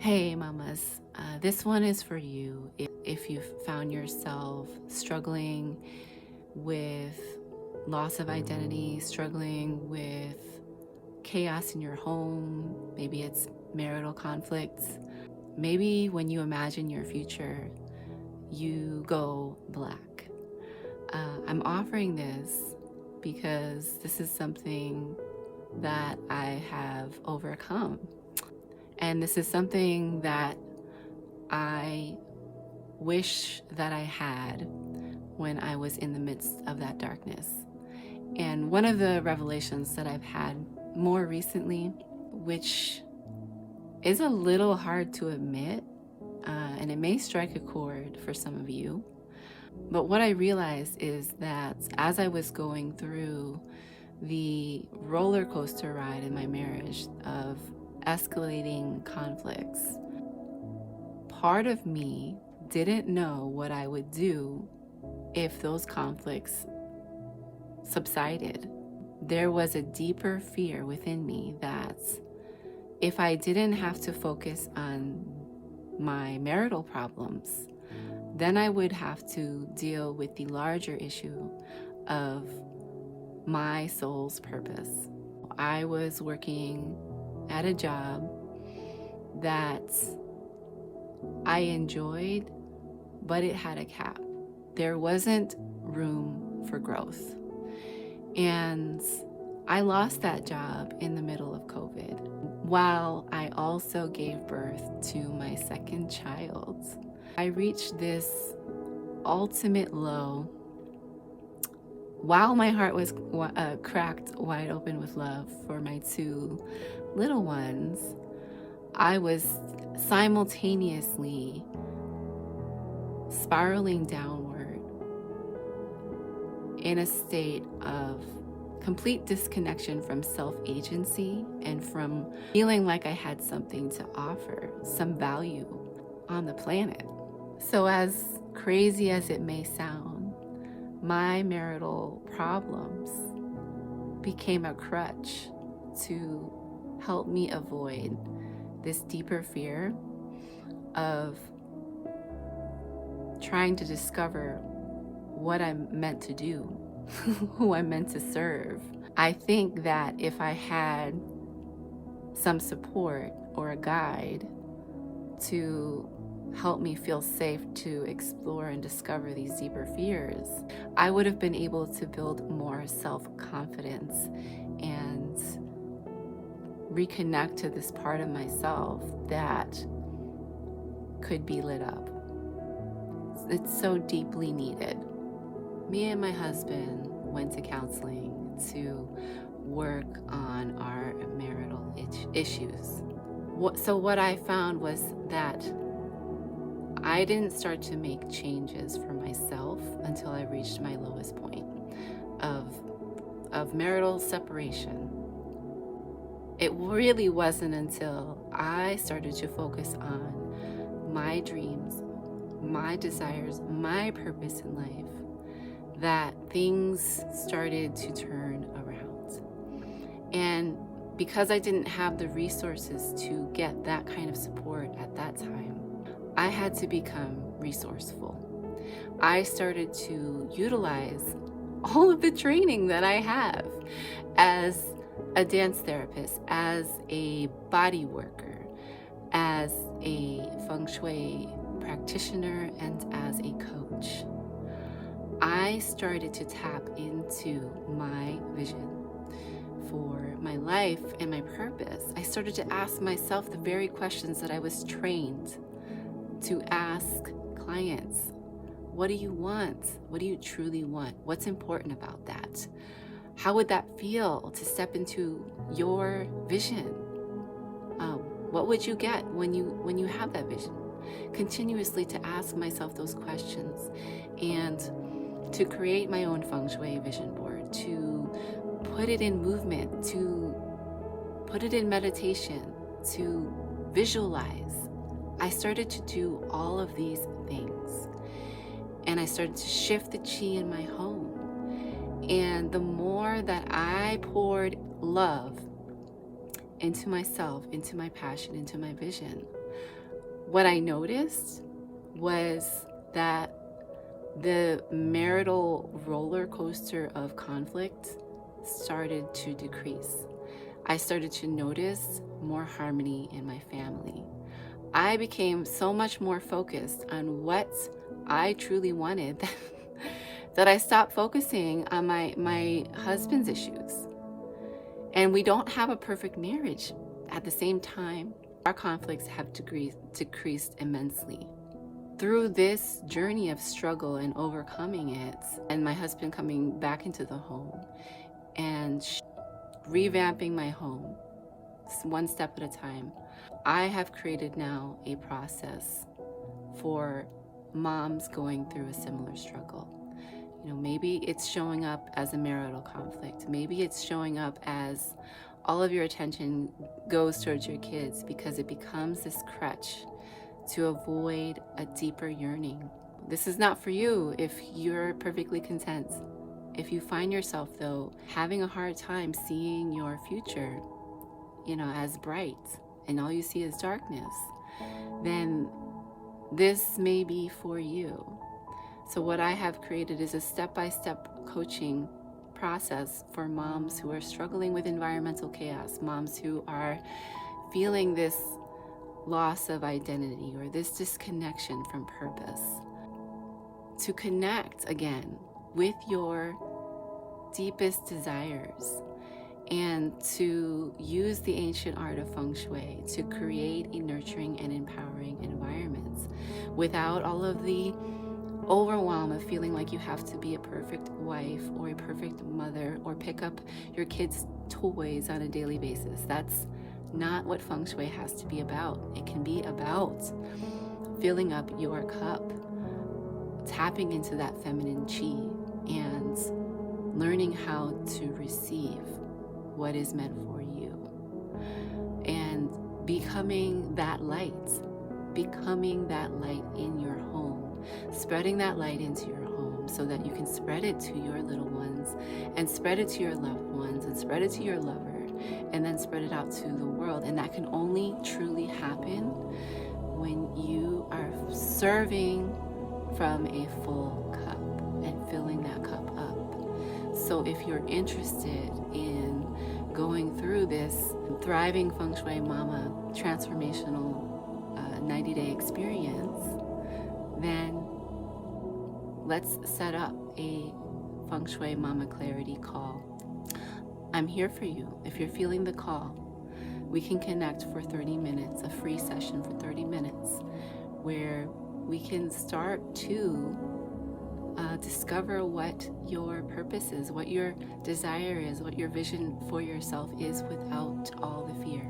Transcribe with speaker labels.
Speaker 1: Hey, mamas. This one is for you. If you've found yourself struggling with loss of identity, struggling with chaos in your home, maybe it's marital conflicts, maybe when you imagine your future, you go black. I'm offering this because this is something that I have overcome. And this is something that I wish that I had when I was in the midst of that darkness. And one of the revelations that I've had more recently, which is a little hard to admit, and it may strike a chord for some of you, but what I realized is that as I was going through the roller coaster ride in my marriage of escalating conflicts, part of me didn't know what I would do if those conflicts subsided. There was a deeper fear within me that if I didn't have to focus on my marital problems, then I would have to deal with the larger issue of my soul's purpose. I was working at a job that I enjoyed, but it had a cap. There wasn't room for growth. And I lost that job in the middle of COVID, while I also gave birth to my second child. I reached this ultimate low while my heart was cracked wide open with love for my two little ones. I was simultaneously spiraling downward in a state of complete disconnection from self-agency and from feeling like I had something to offer, some value on the planet. So as crazy as it may sound, my marital problems became a crutch to help me avoid this deeper fear of trying to discover what I'm meant to do, who I'm meant to serve. I think that if I had some support or a guide to help me feel safe to explore and discover these deeper fears, I would have been able to build more self-confidence and reconnect to this part of myself that could be lit up. It's so deeply needed. Me and my husband went to counseling to work on our marital issues. So what I found was that I didn't start to make changes for myself until I reached my lowest point of marital separation. It really wasn't until I started to focus on my dreams, my desires, my purpose in life, that things started to turn around. And because I didn't have the resources to get that kind of support at that time, I had to become resourceful. I started to utilize all of the training that I have as a dance therapist, as a body worker, as a feng shui practitioner, and as a coach. I started to tap into my vision for my life and my purpose. I started to ask myself the very questions that I was trained to ask clients. What do you want? What do you truly want? What's important about that? How would that feel to step into your vision? What would you get when you have that vision? Continuously to ask myself those questions and to create my own feng shui vision board, to put it in movement, to put it in meditation, to visualize. I started to do all of these things, and I started to shift the chi in my home. And the more that I poured love into myself, into my passion, into my vision, What I noticed was that the marital roller coaster of conflict started to decrease. I started to notice more harmony in my family. I became so much more focused on what I truly wanted that I stopped focusing on my husband's issues. And we don't have a perfect marriage. At the same time, our conflicts have decreased immensely. Through this journey of struggle and overcoming it, and my husband coming back into the home and revamping my home, one step at a time, I have created now a process for moms going through a similar struggle. Maybe it's showing up as a marital conflict. Maybe it's showing up as all of your attention goes towards your kids because it becomes this crutch to avoid a deeper yearning. This is not for you if you're perfectly content. If you find yourself, though, having a hard time seeing your future, as bright, and all you see is darkness, then this may be for you. So what I have created is a step-by-step coaching process for moms who are struggling with environmental chaos, moms who are feeling this loss of identity or this disconnection from purpose, to connect again with your deepest desires and to use the ancient art of feng shui to create a nurturing and empowering environment without all of the overwhelm of feeling like you have to be a perfect wife or a perfect mother or pick up your kids' toys on a daily basis. That's not what feng shui has to be about. It can be about filling up your cup, tapping into that feminine chi, and learning how to receive what is meant for you, and becoming that light in your home, spreading that light into your home so that you can spread it to your little ones and spread it to your loved ones and spread it to your lover and then spread it out to the world. And that can only truly happen when you are serving from a full cup and filling that cup up. So if you're interested in going through this Thriving Feng Shui Mama transformational 90-day experience, then let's set up a Feng Shui Mama Clarity call. I'm here for you. If you're feeling the call, we can connect for 30 minutes, a free session for 30 minutes, where we can start to discover what your purpose is, what your desire is, what your vision for yourself is without all the fear.